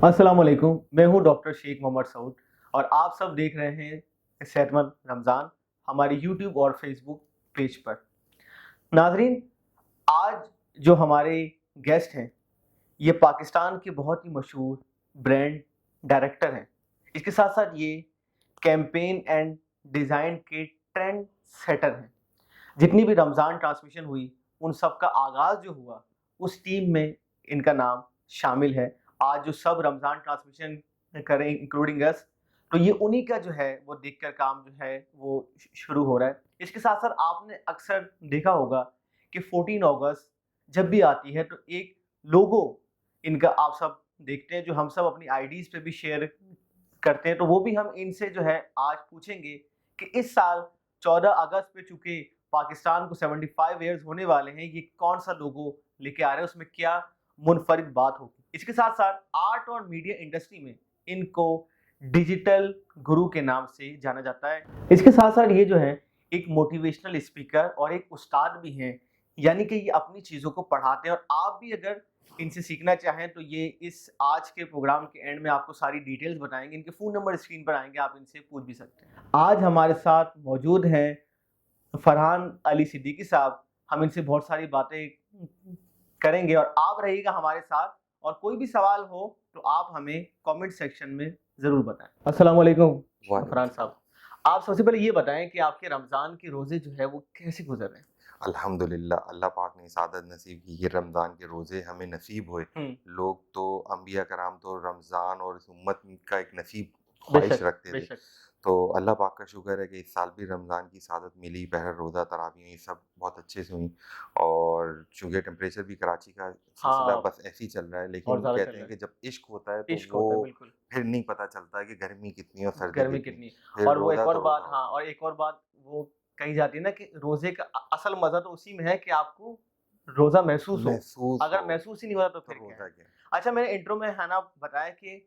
अस्सलाम वालेकुम। मैं हूं डॉक्टर शेख मोहम्मद सऊद और आप सब देख रहे हैं सेहतमंद रमज़ान हमारे यूट्यूब और फेसबुक पेज पर। नाजरीन, आज जो हमारे गेस्ट हैं ये पाकिस्तान के बहुत ही मशहूर ब्रांड डायरेक्टर हैं। इसके साथ साथ ये कैंपेन एंड डिज़ाइन के ट्रेंड सेटर हैं। जितनी भी रमज़ान ट्रांसमिशन हुई उन सब का आगाज़ जो हुआ उस टीम में इनका नाम शामिल है। आज जो सब रमज़ान ट्रांसमिशन करें इंक्लूडिंग अस, तो ये उन्हीं का जो है वो देखकर काम जो है वो शुरू हो रहा है। इसके साथ-साथ आपने अक्सर देखा होगा कि 14 अगस्त जब भी आती है तो एक लोगो इनका आप सब देखते हैं जो हम सब अपनी आईडीज़ पे भी शेयर करते हैं। तो वो भी हम इनसे जो है आज पूछेंगे कि इस साल 14 अगस्त पे चूँकि पाकिस्तान को 75 ईयर्स होने वाले हैं, ये कौन-सा लोगो लेके आ रहे हैं, उसमें क्या मुनफरिद बात होगी। इसके साथ-साथ आर्ट और मीडिया इंडस्ट्री में इनको डिजिटल गुरु के नाम से जाना जाता है। इसके साथ-साथ ये जो है एक मोटिवेशनल स्पीकर और एक उस्ताद भी हैं, यानी कि ये अपनी चीज़ों को पढ़ाते हैं और आप भी अगर इनसे सीखना चाहें तो ये इस आज के प्रोग्राम के एंड में आपको सारी डिटेल्स बताएँगे। इनके फ़ोन नंबर स्क्रीन पर आएँगे, आप इनसे पूछ भी सकते हैं। आज हमारे साथ मौजूद हैं फरहान अली सिद्दीकी साहब। हम इनसे बहुत सारी बातें करेंगे और आप रहिएगा हमारे साथ और कोई भी सवाल हो तो आप हमें कमेंट सेक्शन में ज़रूर बताएँ। अस्सलाम वालेकुम फरहान साहब। आप सबसे पहले ये बताएँ कि आपके रमज़ान के रोज़े जो है वो कैसे गुज़र रहे हैं? अल्हम्दुलिल्लाह, अल्लाह पाक ने सादत नसीब की कि रमज़ान के रोज़े हमें नसीब हुए। हुँ, लोग तो अंबिया कराम तो रमज़ान और इस उम्मत का एक नसीब ख्वाहिश बेशक, रखते थे। बेशक। तो अल्लाह पाक का शुक्र है कि इस साल भी रमज़ान की सादत मिली, पहला रोज़ा, तरावी ये सब बहुत अच्छे से हुई। और चूँकि टेम्परेचर भी कराची का सिलसिला हाँ, बस ऐसे ही चल रहा है, बहुत लेकिन ज़्यादा चल कहते रहा हैं है। कि जब इश्क होता है तो इश्क वो होता है, बिल्कुल। फिर नहीं पता चलता है कि गर्मी कितनी है और सर्दी गर्मी कितनी। कितनी फिर और वो एक रोज़ा और तो बात रोज़ा हाँ, होता है। और एक और बात वो कही जाती है ना कि रोज़े का असल मज़ा तो उसी में है कि आपको रोज़ा महसूस हो। महसूस हो, अगर महसूस ही नहीं हो रहा तो तो फिर क्या है? रोज़ा क्या है? अच्छा, मैंने इंट्रो में है ना बताया कि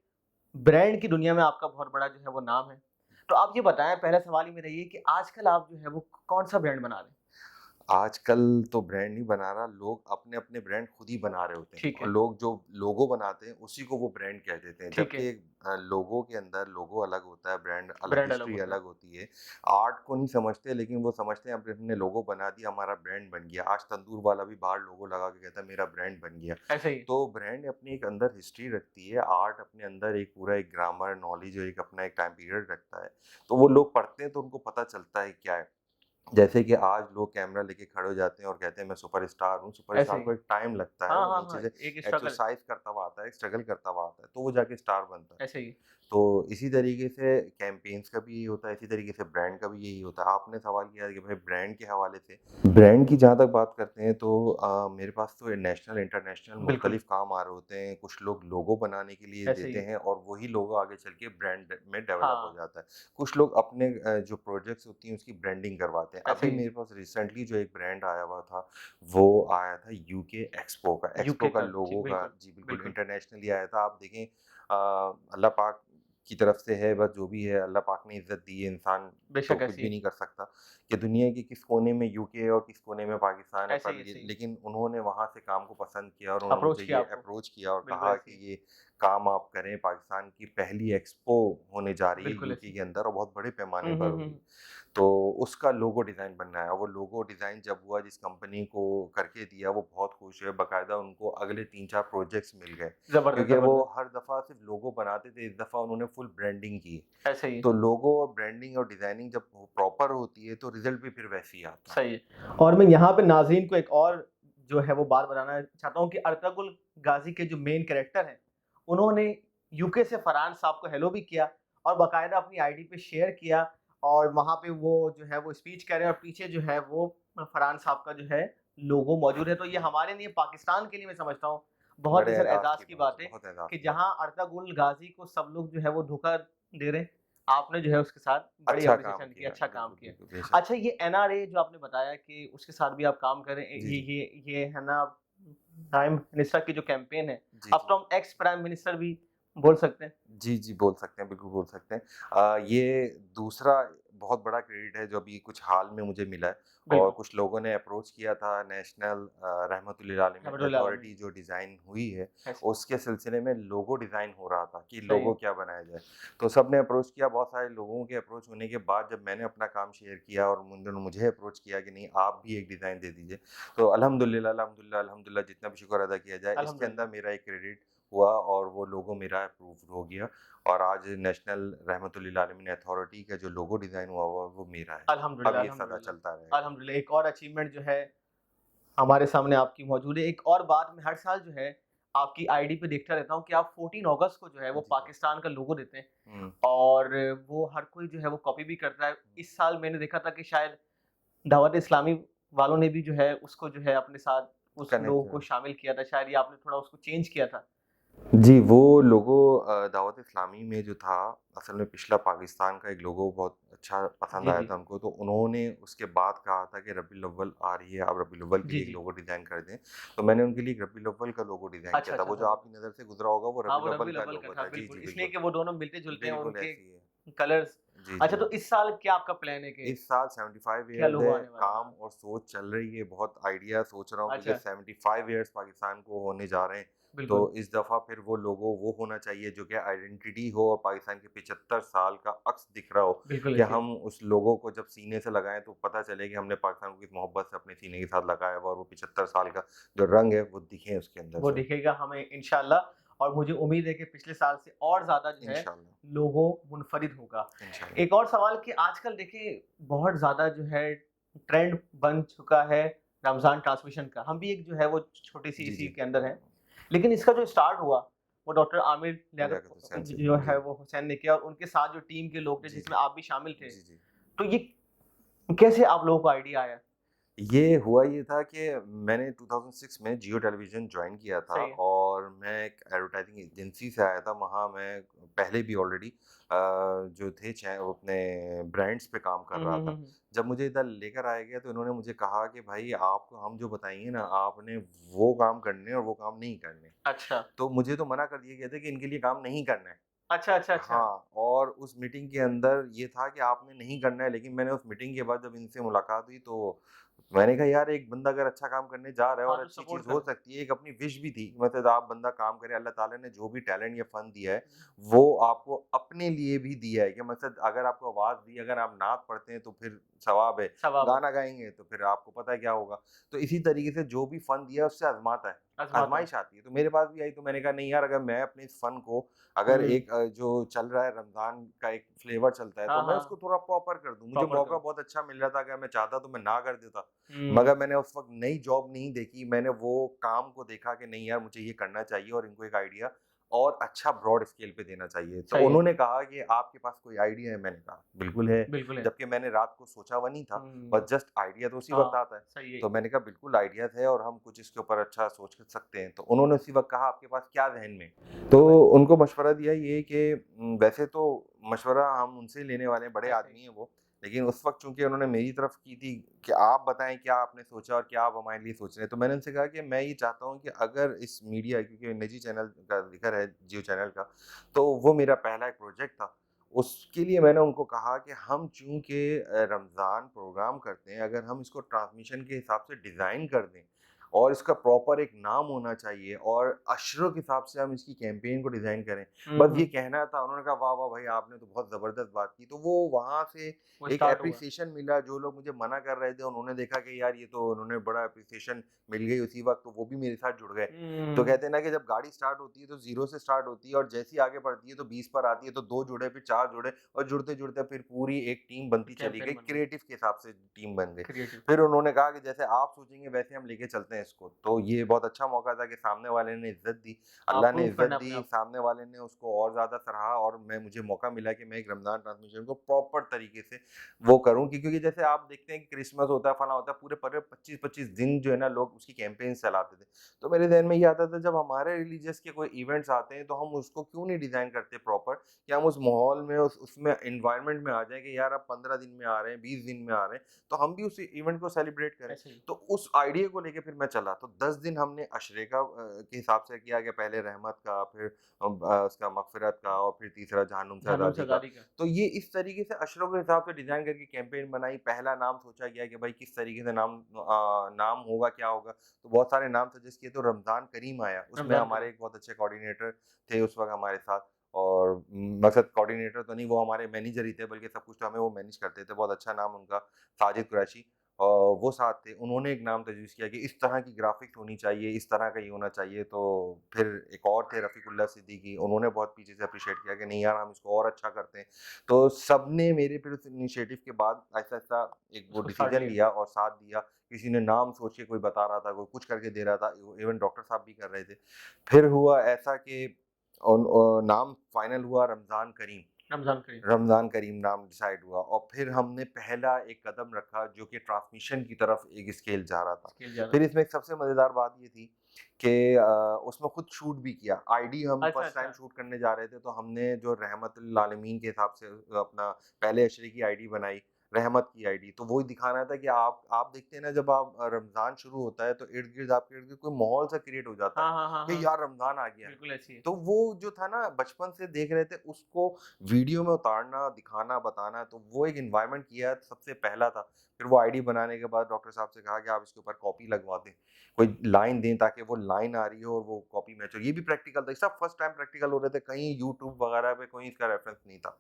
ब्रांड की दुनिया में आपका बहुत बड़ा जो है वो नाम है। तो आप ये बताएँ, पहला सवाल ही मेरा ये है कि आजकल आप जो है वो कौन-सा ब्रांड बना रहे हैं? आजकल तो ब्रांड नहीं बना रहा, लोग अपने-अपने ब्रांड खुद ही बना रहे होते हैं ठीक और है, लोग जो लोगो बनाते हैं, उसी को वो ब्रांड कह देते हैं। ठीक है। जबकि लोगो के अंदर लोगो अलग होता है, ब्रांड अलग, ब्रांड अलग हिस्ट्री होता है। अलग होती है। आर्ट को नहीं समझते, लेकिन वो समझते हैं हमने लोगो बना दिया, हमारा ब्रांड बन गया। आज तंदूर वाला भी बाहर लोगो लगा के कहता है मेरा ब्रांड बन गया। ऐसे ही। तो ब्रांड अपने एक अंदर हिस्ट्री रखती है, आर्ट अपने अंदर एक पूरा एक ग्रामर, नॉलेज और एक अपना एक टाइम पीरियड रखता है। तो वो लोग पढ़ते हैं तो उनको पता चलता है क्या है। जैसे कि आज लोग कैमरा लेके खड़े हो जाते हैं और कहते हैं मैं सुपरस्टार हूँ। ऐसे सुपरस्टार ही। को एक टाइम लगता है, हाँ, वो हाँ, नीचे हाँ। से एक स्ट्रगल एक्सरसाइज़ करता हुआ आता है, स्ट्रगल करता हुआ आता है, तो वो जाके स्टार बनता है। ऐसे ही। तो इसी तरीके से कैम्पेन्स का भी यही होता है, इसी तरीके से ब्रांड का भी यही होता है। आपने सवाल किया कि भाई ब्रांड के हवाले से, ब्रांड की जहाँ तक बात करते हैं तो मेरे पास तो नेशनल, इंटरनेशनल बिल्कुल, मुख्तलिफ काम आ रहे होते हैं। कुछ लोग लोगो बनाने के लिए ऐसे देते ही। हैं और वही लोगो आगे चल के ब्रांड में डेवलप हो हाँ, जाता है। कुछ लोग अपने जो प्रोजेक्ट्स होती हैं उसकी ब्रांडिंग करवाते हैं। ऐसे अभी ही। मेरे पास रिसेंटली जो एक ब्रांड आया हुआ था, वो आया था यूके एक्सपो का। एक्सपो यूके का का ठीक लोगो का बिल्कुल, जी बिल्कुल बिल्कुल। इंटरनेशनली आया था। आप देखें अल्लाह पाक की तरफ से है, बस जो भी है अल्लाह पाक ने इज़्ज़त दी है, इंसान तो बेशक कुछ ऐसे भी ही। नहीं कर सकता कि दुनिया के किस कोने में यूके है और किस कोने में पाकिस्तान है, ऐसे पर ही, ये ऐसे ही। लेकिन उन्होंने वहाँ से काम को पसंद किया और उन्होंने अप्रोच मुझे किया ये आपको। अप्रोच किया और बिल्कुल कहा ऐसे ही। कि ये काम आप करें। पाकिस्तान की पहली एक्सपो होने जा रही है बिल्कुल ऐसे यूके ही। के अंदर और बहुत बड़े पैमाने हुँ, पर हुँ, होगी। हुँ। तो उसका लोगो डिज़ाइन बनना है और वो लोगो डिज़ाइन जब हुआ, जिस कंपनी को करके दिया वो बहुत खुश हुए, बाकायदा उनको अगले 3-4 प्रोजेक्ट्स मिल गए। ज़बरदस्त, क्योंकि वो ज़बरदस्त। हर दफ़ा सिर्फ़ लोगो बनाते थे, इस दफ़ा उन्होंने फुल ब्रांडिंग की। ऐसे ही। तो लोगो और ब्रांडिंग और डिज़ाइनिंग जब प्रॉपर होती है तो रिज़ल्ट भी फिर वैसे ही आता है। सही है। और मैं यहाँ पे नाज़रीन को एक और जो है वो बात बताना चाहता हूँ कि अर्तुगरुल गाज़ी के जो मेन कैरेक्टर हैं, उन्होंने यूके से फरहान साहब को हेलो भी किया और बाकायदा अपनी आईडी पे शेयर किया और वहाँ पे वो जो है वो स्पीच कह रहे हैं और पीछे जो है वो फरहान साहब का जो है लोगो मौजूद है। तो ये हमारे लिए, पाकिस्तान के लिए मैं समझता हूँ बहुत ही बड़े सर एज़ाज़ एज़ाज़ की की बात बात है, है बहुत एज़ाज़ कि की बात जहाँ अर्तुगरुल गाज़ी को सब लोग जो है वो धोखा दे रहे हैं, आपने जो है उसके साथ है। बड़ी अच्छा काम एप्रिसिएशन की, किया, अच्छा काम बिल्कुल, किया। बिल्कुल, बेशक। अच्छा, ये एनआरए जो आपने बताया कि उसके साथ भी आप काम कर रहे हैं, जी, जी। ये है ना प्राइम मिनिस्टर की जो कैंपेन है, जी, अब जी। तो हम एक्स प्राइम मिनिस्टर भी बोल सकते हैं। जी, जी, बोल सकते हैं, बिल्कुल बोल सकते हैं। ये दूसरा बहुत बड़ा क्रेडिट है जो अभी कुछ हाल में मुझे मिला है। और बिल्कुल। कुछ लोगों ने अप्रोच किया था नेशनल रहमतुल्लिल आलमीन रहमतुल्लाह अलमीन। अथॉरिटी जो डिज़ाइन हुई है, यस। उसके सिलसिले में लोगो डिज़ाइन हो रहा था कि सही लोगो है। क्या बनाया जाए। तो सबने अप्रोच किया, बहुत सारे लोगों के अप्रोच होने के बाद जब मैंने अपना काम शेयर किया और उन्होंने मुझे अप्रोच किया कि नहीं आप भी एक डिज़ाइन दे दीजिए। तो अल्हम्दुलिल्लाह, अल्हम्दुलिल्लाह, अल्हम्दुलिल्लाह जितना भी शुक्र अदा किया जाए, इसके अंदर अल्हम्दुलिल्लाह। मेरा एक क्रेडिट हुआ और वो लोगो मेरा अप्रूव्ड हो गया। और आज नेशनल रहमतुल्लिल आलमीन अथॉरिटी का जो लोगो डिज़ाइन हुआ हुआ वो मेरा है। अब अल्हम्दुलिल्लाह, ये सदा अल्हम्दुलिल्लाह। चलता रहेगा। अल्हम्दुलिल्लाह, एक और अचीवमेंट जो है हमारे सामने आपकी मौजूद है। एक और बात मैं हर साल जो है आपकी आईडी पे देखता रहता हूँ कि आप 14 अगस्त को जो है वो जी, जी। पाकिस्तान का लोगो देते हैं हुँ, और वो हर कोई जो है वो कॉपी भी करता है। इस साल मैंने देखा था कि शायद दावत इस्लामी वालों ने भी जो है उसको जो है अपने साथ उस कनेक्ट लोगो हुआ। को शामिल किया था। शायद ये आपने थोड़ा उसको चेंज किया था। जी, वो लोगो दावत इस्लामी में जो था, असल में पिछला पाकिस्तान का एक लोगो बहुत अच्छा पसंद जी, आया जी। था उनको, तो उन्होंने उसके बाद कहा था कि रबीउल अव्वल आ रही है, आप रबीउल अव्वल के जी, लिए एक जी। लोगो डिज़ाइन कर दें। तो मैंने उनके लिए एक रबीउल अव्वल का लोगो डिज़ाइन अच्छा, किया था। अच्छा वो जो समझ गया। आपकी नज़र से गुज़रा होगा वो हाँ, वो रबीउल अव्वल रबीउल का अव्वल का लोगो था था। जी, बिल्कुल, जी, इसलिए बिल्कुल। कि वो दोनों मिलते-जुलते हैं बिल्कुल उनके ऐसे ही है। कलर्स। जी, अच्छा, जी। तो इस साल क्या आपका प्लान है कि इस साल 75 क्या इयर्स लोगो है, आने वाला है? काम हाँ। और सोच चल रही है, बहुत आइडिया सोच रहा हूँ क्योंकि अच्छा, 75 इयर्स पाकिस्तान को होने जा रहे हैं। तो बिल्कुल। इस दफ़ा फिर वो लोगो वो होना चाहिए जो कि आइडेंटिटी हो और पाकिस्तान के 75 साल का अक्स दिख रहा हो बिल्कुल कि ऐसे ही। हम उस लोगो को जब सीने से लगाएँ तो पता चले कि हमने पाकिस्तान को किस मोहब्बत से अपने सीने के साथ लगाया हुआ और वो 75 साल का जो रंग है वो दिखे उसके अंदर वो से। दिखेगा हमें इंशाल्लाह और मुझे उम्मीद है कि पिछले साल से और ज़्यादा जो है इंशाल्लाह, लोगो मुनफ़रिद होगा। इंशाल्लाह। एक और सवाल कि आजकल देखिए बहुत ज़्यादा जो है ट्रेंड बन चुका है रमज़ान ट्रांसमिशन का। हम भी एक जो है वो छोटी-सी जी, इसी जी। के अंदर हैं। लेकिन इसका जो स्टार्ट हुआ वो डॉक्टर आमिर लियाकत हुसैन लियाकत से। जो जी। है वो हुसैन ने किया और उनके साथ जो टीम के लोग थे जी, जिसमें जी। आप भी शामिल थे। जी, जी। तो ये कैसे आप लोगों को आइडिया आया? ये हुआ ये था कि मैंने 2006 में जियो टेलीविज़न जॉइन किया था सही है। और मैं एक एडवर्टाइज़िंग एजेंसी से आया था। वहाँ मैं पहले भी ऑलरेडी जो थे चाहे वो अपने ब्रांड्स पे काम कर हुँ, रहा हुँ, हुँ, था। हुँ। जब मुझे इधर लेकर आया गया तो इन्होंने मुझे कहा कि भाई आपको हम जो बताएँगे ना आपने वो काम करने हैं और वो काम नहीं करने। अच्छा। तो मुझे तो मना कर दिया गया था कि इनके लिए काम नहीं करना है। अच्छा, अच्छा, अच्छा। हाँ, और उस मीटिंग के अंदर ये था कि आपने नहीं करना है, लेकिन मैंने उस मीटिंग के बाद जब इनसे मुलाकात हुई तो मैंने कहा यार एक बंदा अगर अच्छा काम करने जा रहा है हाँ, और तो अच्छी सपोर्ट चीज़ हो करो। सकती है, एक अपनी विश भी थी, मतलब आप बंदा काम करे, अल्लाह ताला ने जो भी टैलेंट या फ़न दिया है, वो आपको अपने लिए भी दिया है कि मतलब अगर आपको आवाज़ दी, अगर आप नात पढ़ते हैं तो फिर सवाब है, सवाब है, गाना गाएँगे तो फिर आपको पता है क्या होगा। तो इसी तरीके से जो भी फ़न दिया है उससे आज़माता है, आज़माता है। आज़माइश आती है। तो मेरे पास भी आई तो मैंने कहा नहीं यार अगर मैं अपने इस फ़न को अगर हुँ। एक जो चल रहा है रमज़ान का एक फ्लेवर चलता है, तो हाँ, मैं उसको हाँ, थोड़ा प्रॉपर कर दूँ। मुझे प्रॉपर मौका करो। बहुत अच्छा मिल रहा था, अगर मैं चाहता तो मैं ना कर देता। हुँ, मगर मैंने उस वक़्त नई जॉब नहीं देखी, मैंने वो काम को देखा कि नहीं यार मुझे ये करना चाहिए और इनको एक आइडिया और अच्छा ब्रॉड स्केल पे देना चाहिए। तो सही है, उन्होंने कहा कि आपके पास कोई आइडिया है? मैंने कहा बिल्कुल है, बिल्कुल है। जबकि मैंने रात को सोचा हुआ नहीं था, हुँ, बस जस्ट आइडिया तो उसी वक़्त हाँ, आता है। सही है। तो मैंने कहा बिल्कुल आइडियाज़ है और हम कुछ इसके ऊपर अच्छा सोच सकते हैं। तो उन्होंने उसी वक़्त कहा आपके पास क्या ज़हन में? तो उनको मशवरा दिया ये कि वैसे तो मशवरा हम उनसे लेने वाले हैं, बड़े ऐसे ही। आदमी हैं वो। लेकिन उस वक़्त चूँकि उन्होंने मेरी तरफ की थी कि आप बताएँ क्या आपने सोचा और क्या आप हमारे लिए सोच रहे हैं? तो मैंने उनसे कहा कि मैं ये चाहता हूँ कि अगर इस मीडिया क्योंकि निजी चैनल का ज़िक्र है जियो चैनल का, तो वो मेरा पहला एक प्रोजेक्ट था। उसके लिए मैंने उनको कहा कि हम चूँकि रमज़ान प्रोग्राम करते हैं, अगर हम इसको ट्रांसमिशन के हिसाब से डिज़ाइन कर दें और इसका प्रॉपर एक नाम होना चाहिए और अशरों के हिसाब से हम इसकी कैंपेन को डिज़ाइन करें। हुँ, बस ये हुँ, कहना था, उन्होंने कहा वाह, वाह भाई आपने तो बहुत ज़बरदस्त बात की। तो वो वहाँ से वो एक स्टार्ट हुआ। एप्रिसिएशन मिला, जो लोग मुझे मना कर रहे थे उन्होंने देखा कि यार ये तो उन्होंने बड़ा एप्रिसिएशन मिल गई उसी वक़्त, तो वो भी मेरे साथ जुड़ गए। तो हुँ, कहते हैं ना कि जब गाड़ी स्टार्ट होती है तो 0 से स्टार्ट होती है और जैसे ही आगे बढ़ती है तो 20 पर आती है, तो 2 जुड़े, फिर 4 जुड़े और जुड़ते-जुड़ते फिर पूरी एक टीम बनती चली गई, कैंपेन बन गई, क्रिएटिव के हिसाब से टीम बन गई। क्रिएटिव। फिर उन्होंने कहा कि जैसे आप सोचेंगे वैसे हम लेके चलते हैं इसको। तो ये बहुत अच्छा मौका था कि सामने वाले ने इज़्ज़त दी, हाँ, अल्लाह ने प्रूव इज़्ज़त करना है अपने दी, आप को। सामने वाले ने उसको और ज़्यादा सराहा और मुझे मौका मिला कि मैं एक रमज़ान ट्रांसमिशन को प्रॉपर तरीके से वो करूँ क्योंकि जैसे आप देखते हैं कि क्रिसमस होता है, फलाँ होता है, पूरे 25-25 दिन जो है ना लोग उसकी कैंपेन्स चलाते थे। तो मेरे ज़हन में ये आता था जब हमारे रिलीजियस के कोई इवेंट्स आते हैं तो हम उसको क्यों नहीं डिज़ाइन करते प्रॉपर कि हम उस माहौल में उसमें एनवायरनमेंट में आ जाएँ कि यार अब 15 दिन में आ रहे हैं, 20 दिन में आ रहे हैं, तो हम भी उस इवेंट को सेलिब्रेट करें। ऐसे ही। तो उस आइडिया को लेके फिर मैं चला तो 10 दिन हमने अशरेका के हिसाब से किया कि पहले रहमत का, फिर उसका मगफिरत का, और फिर तीसरा जहन्नुम जहन्नुम शहज़ादी का। शहज़ादी का। तो ये इस तरीके से अशरों के हिसाब से डिज़ाइन करके कैंपेन बनाई। पहला नाम सोचा गया कि भाई किस तरीके से नाम होगा, क्या होगा? तो बहुत सारे नाम सजेस्ट किए, तो रमज़ान करीम आया। उसमें रमज़ान हमारे करीम। एक बहुत अच्छे कोऑर्डिनेटर थे उस वक़्त हमारे साथ, और मकसद कोऑर्डिनेटर तो नहीं, वो हमारे मैनेजर ही थे, बल्कि सब कुछ तो हमें वो मैनेज करते थे। बहुत अच्छा नाम उनका साजिद कुरैशी, वो साथ थे। उन्होंने एक नाम तजवीज़ किया कि इस तरह की ग्राफ़िक्स होनी चाहिए, इस तरह का ये होना चाहिए। तो फिर एक और थे रफ़ीकुल्लाह सिद्दीकी, उन्होंने बहुत पीछे से एप्रिशिएट किया कि नहीं यार, हम इसको और अच्छा करते हैं। तो सबने मेरे फिर उस इनिशिएटिव के बाद ऐसा-ऐसा एक वो उसको स्टार्ट डिसीज़न किया। लिया और साथ दिया। किसी ने नाम सोच के कोई बता रहा था, कोई कुछ करके दे रहा था, इवन डॉक्टर साहब भी कर रहे थे। फिर हुआ ऐसा कि नाम फाइनल हुआ रमज़ान करीम। रमज़ान करीम। रमज़ान करीम नाम डिसाइड हुआ, और फिर हमने पहला एक कदम रखा जो कि ट्रांसमिशन की तरफ एक स्केल जा रहा था। स्केल ज़्यादा। फिर इसमें एक सबसे मज़ेदार बात ये थी कि उसमें खुद शूट भी किया। आईडी हम अच्छा, फर्स्ट टाइम अच्छा। शूट करने जा रहे थे, तो हमने जो रहमतुल आलमीन के हिसाब से अपना पहले अशरे की आईडी बनाई, रहमत की आईडी। तो वही दिखाना था कि आप देखते हैं ना, जब आप रमज़ान शुरू होता है तो इर्द-गिर्द आपके इर्द-गिर्द कोई माहौल सा क्रिएट हो जाता है हाँ, हाँ, हाँ, कि हाँ। यार रमज़ान आ गया है। बिल्कुल ऐसी है। तो वो जो था ना, बचपन से देख रहे थे, उसको वीडियो में उतारना, दिखाना, बताना, तो वो एक एनवायरनमेंट किया सबसे पहला था। फिर वो आईडी बनाने के बाद डॉक्टर साहब से कहा कि आप इसके ऊपर कॉपी लगवा दें, कोई लाइन दें ताकि वो लाइन आ रही हो और वो कॉपी मैच हो। ये भी प्रैक्टिकल था, सब फर्स्ट टाइम प्रैक्टिकल हो रहे थे, कहीं यूट्यूब वगैरह पे कोई इसका रेफरेंस नहीं था।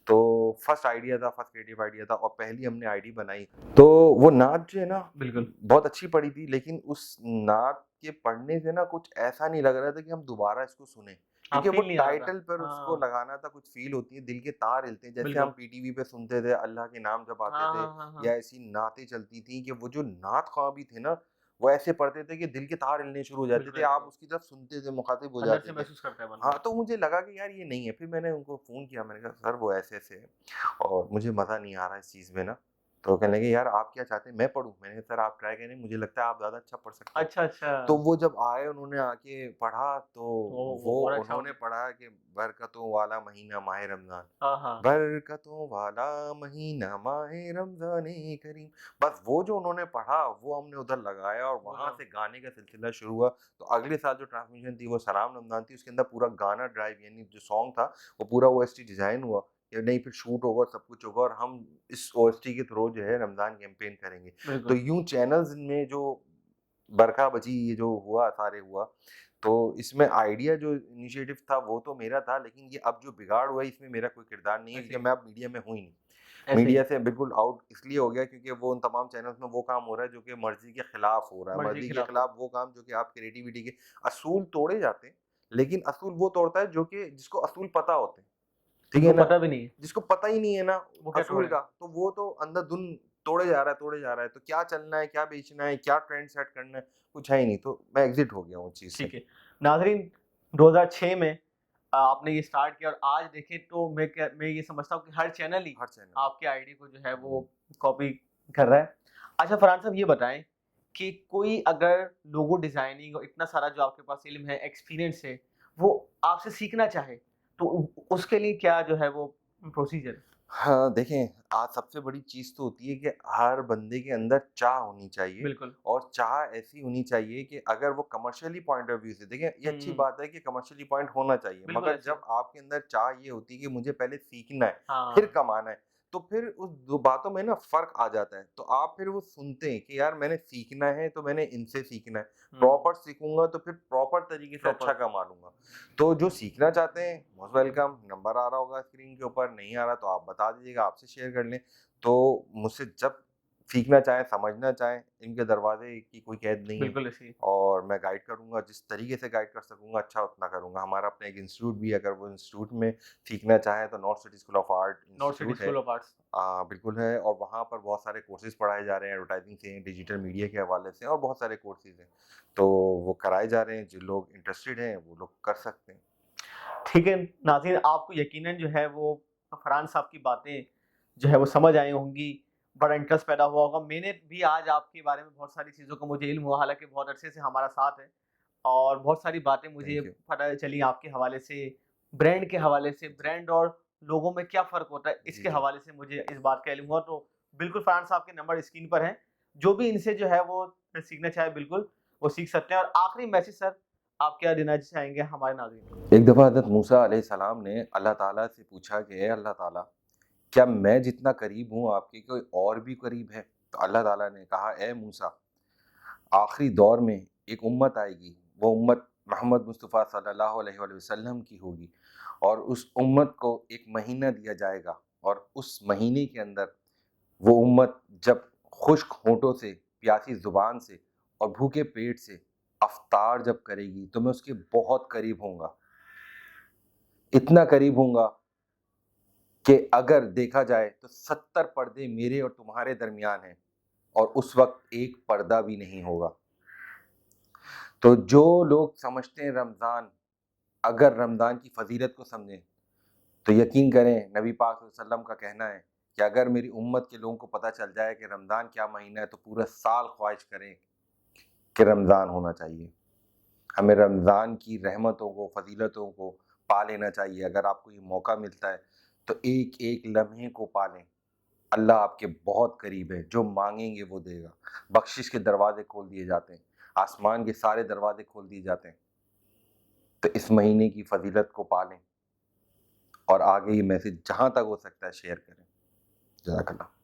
तो फर्स्ट आइडिया था, फर्स्ट क्रिएटिव आइडिया था, और पहली हमने आईडी बनाई। तो वो नात जो है ना, बिल्कुल। बहुत अच्छी पड़ी थी, लेकिन उस नात के पढ़ने से ना कुछ ऐसा नहीं लग रहा था कि हम दोबारा इसको सुनें। हाँ, क्योंकि वो फ़ील नहीं आ रहा था। टाइटल पर उसको हाँ, लगाना था, कुछ फ़ील होती है, दिल के तार हिलते हैं। जैसे हम बिल्कुल। पीटीवी पे सुनते थे, अल्लाह के नाम जब आते हाँ, थे, हाँ, हाँ, या हाँ। ऐसी नातें चलती थी कि वो जो नात ख़्वाह भी थे ना, वो ऐसे पढ़ते थे कि दिल के तार हिलने शुरू हो जाते बिल्कुल थे। ऐसी आप है। उसकी तरफ सुनते थे, मुख़ातिब हो अंदर जाते से थे। महसूस करता है बंदा। हाँ, तो मुझे लगा कि यार ये नहीं है। फिर मैंने उनको फ़ोन किया, मैंने कहा सर वो ऐसे-ऐसे है और मुझे मज़ा नहीं आ रहा है इस चीज़ में ना। तो कहने लगे यार आप क्या चाहते हैं मैं पढ़ूँ? मैंने कहा सर आप ट्राई करें, मुझे लगता है आप ज़्यादा अच्छा पढ़ सकते हैं। अच्छा, अच्छा। तो वो जब आए, उन्होंने आके पढ़ा, तो तो वो वो और अच्छा हो उन्होंने गया। पढ़ा कि बरकतों वाला महीना माहे रमज़ान, हाँ, हाँ। बरकतों वाला महीना माहे रमज़ाने करीम। बस वो जो उन्होंने पढ़ा, वो हमने उधर लगाया और वहाँ वाह! से गाने का सिलसिला शुरू हुआ। तो अगले साल जो ट्रांसमिशन थी वो सलाम रमज़ान थी, उसके अंदर पूरा गाना ड्राइव, यानी जो सॉन्ग था वो पूरा ओएसटी डिज़ाइन हुआ कि नहीं, फिर शूट होगा, सब कुछ होगा, और हम इस ओएसटी के थ्रू जो है रमज़ान कैंपेन करेंगे। तो बिल्कुल। यूँ चैनल्स में जो बरखा बजी, ये जो हुआ सारे हुआ, तो इसमें आइडिया जो इनिशिएटिव था वो तो मेरा था, लेकिन ये अब जो बिगाड़ हुआ है इसमें मेरा कोई किरदार नहीं है, ऐसे क्योंकि ही, मैं अब मीडिया में हूँ ही नहीं। ऐसे ही। मीडिया से बिल्कुल आउट इसलिए हो गया क्योंकि वो उन तमाम चैनल्स में वो काम हो रहा है जो कि मर्ज़ी के खिलाफ हो रहा है। मर्ज़ी के मर्ज़ी के खिलाफ हो रहा खिलाफ वो काम जो कि आप क्रिएटिविटी के असूल तोड़े जाते हैं, लेकिन असूल वो तोड़ता है जो कि जिसको असूल पता होते हैं। है। ठीक है उनको ना? पता भी नहीं है, जिसको पता ही नहीं है ना वो क्या असूल तोड़े। का, तो वो तो अंधाधुन तोड़े जा रहा है, तोड़े जा रहा है। तो क्या चलना है, क्या बेचना है, क्या ट्रेंड सेट करना है, कुछ है ही नहीं। तो मैं एग्ज़िट हो गया हूँ उस चीज़ से। ठीक है। नाज़रीन, 2006 में आपने ये स्टार्ट किया और आज देखें तो मैं ये समझता हूँ कि हर चैनल ही हर चैनल। आपके आईडी को जो है वो कॉपी कर रहा है। अच्छा फरहान साहब ये बताएँ कि कोई अगर लोगो डिज़ाइनिंग और इतना सारा जो आपके पास इल्म है, एक्सपीरियंस है, वो आपसे सीखना चाहे, तो उसके लिए क्या जो है वो प्रोसीजर है? हाँ, देखें, आज सबसे बड़ी चीज़ तो होती है कि हर बंदे के अंदर चाह होनी चाहिए, बिल्कुल। और चाह ऐसी होनी चाहिए कि अगर वो कमर्शियली पॉइंट ऑफ व्यू से देखें, ये अच्छी हुँ, बात है कि कमर्शियली पॉइंट होना चाहिए, बिल्कुल मगर ऐसे ही। जब आपके अंदर चाह ये होती है कि मुझे पहले सीखना है, फिर हाँ, कमाना है, तो फिर उस 2 बातों में ना फ़र्क आ जाता है। तो आप फिर वो सुनते हैं कि यार मैंने सीखना है, तो मैंने इनसे सीखना है। हुँ, प्रॉपर सीखूँगा तो फिर प्रॉपर तरीके से अच्छा प्रॉपर। कमा लूँगा। तो जो सीखना चाहते हैं मोस्ट वेलकम, नंबर आ रहा होगा स्क्रीन के ऊपर, नहीं आ रहा तो आप बता दीजिएगा, आपसे शेयर कर लें। तो मुझसे जब सीखना चाहें, समझना चाहें, इनके दरवाज़े की कोई कैद नहीं है, बिल्कुल ऐसे ही। और मैं गाइड करूँगा, जिस तरीके से गाइड कर सकूँगा अच्छा उतना करूँगा। हमारा अपना एक इंस्टीट्यूट भी है, अगर वो इंस्टीट्यूट में सीखना चाहें तो North City school of art North City institute है। School of arts. बिल्कुल है, और वहाँ पर बहुत सारे कोर्सेज़ पढ़ाए जा रहे हैं, एडवर्टाइज़िंग से, डिजिटल मीडिया के हवाले से, और बहुत सारे कोर्सेज़ हैं। तो वो कराए जा रहे हैं, जो लोग इंटरेस्टेड हैं वो लोग कर सकते हैं। ठीक है, नाज़रीन आपको यकीनन जो है वो फरहान साहब की बातें जो है वो समझ आई होंगी, बड़ा इंटरेस्ट पैदा हुआ होगा। मैंने भी आज आपके बारे में बहुत सारी चीज़ों का मुझे इल्म हुआ, हालाँकि बहुत अरसे से हमारा साथ है और बहुत सारी बातें मुझे थैंक यू। पता चली आपके हवाले से, ब्रांड के हवाले से, जी। ब्रांड और लोगों में क्या फ़र्क होता है, जी, इसके जी। हवाले से मुझे इस बात का इल्म हुआ। तो बिल्कुल फरहान साहब के नंबर स्क्रीन पर हैं, जो भी इनसे जो है वो सीखना चाहे बिल्कुल। वो सीख सकते हैं। और आखिरी मैसेज सर आप क्या देना चाहेंगे हमारे नाज़रीन को? एक दफ़ा हज़रत मूसा अलैहिस्सलाम ने अल्लाह ताला से पूछा कि ए अल्लाह ताला, क्या मैं जितना करीब हूँ आपके कोई और भी करीब है? तो अल्लाह ताला ने कहा, ए मूसा, आखिरी दौर में एक उम्मत आएगी, वो उम्मत मोहम्मद मुस्तफ़ा सल्लल्लाहु अलैहि वसल्लम की होगी, और उस उम्मत को एक महीना दिया जाएगा, और उस महीने के अंदर वो उम्मत जब खुश्क होंठों से, प्यासी ज़ुबान से और भूखे पेट से अफ्तार जब करेगी, तो मैं उसके बहुत करीब होऊँगा। इतना करीब होऊँगा कि अगर देखा जाए तो 70 पर्दे मेरे और तुम्हारे दरमियान हैं, और उस वक़्त एक पर्दा भी नहीं होगा। तो जो लोग समझते हैं रमज़ान, अगर रमज़ान की फ़ज़ीलत को समझें, तो यकीन करें नबी पाक सल्लल्लाहु अलैहि वसल्लम का कहना है कि अगर मेरी उम्मत के लोगों को पता चल जाए कि रमज़ान क्या महीना है, तो पूरा साल ख्वाहिश करें कि रमज़ान होना चाहिए। हमें रमज़ान की रहमतों को, फ़ज़ीलतों को पा लेना चाहिए। अगर आपको ये मौका मिलता है, तो एक-एक लम्हे को पालें। अल्लाह आपके बहुत करीब है, जो माँगेंगे वो देगा। बख्शिश के दरवाज़े खोल दिए जाते हैं, आसमान के सारे दरवाज़े खोल दिए जाते हैं। तो इस महीने की फ़ज़ीलत को पालें, और आगे ये मैसेज जहाँ तक हो सकता है शेयर करें। जज़ाकल्लाह।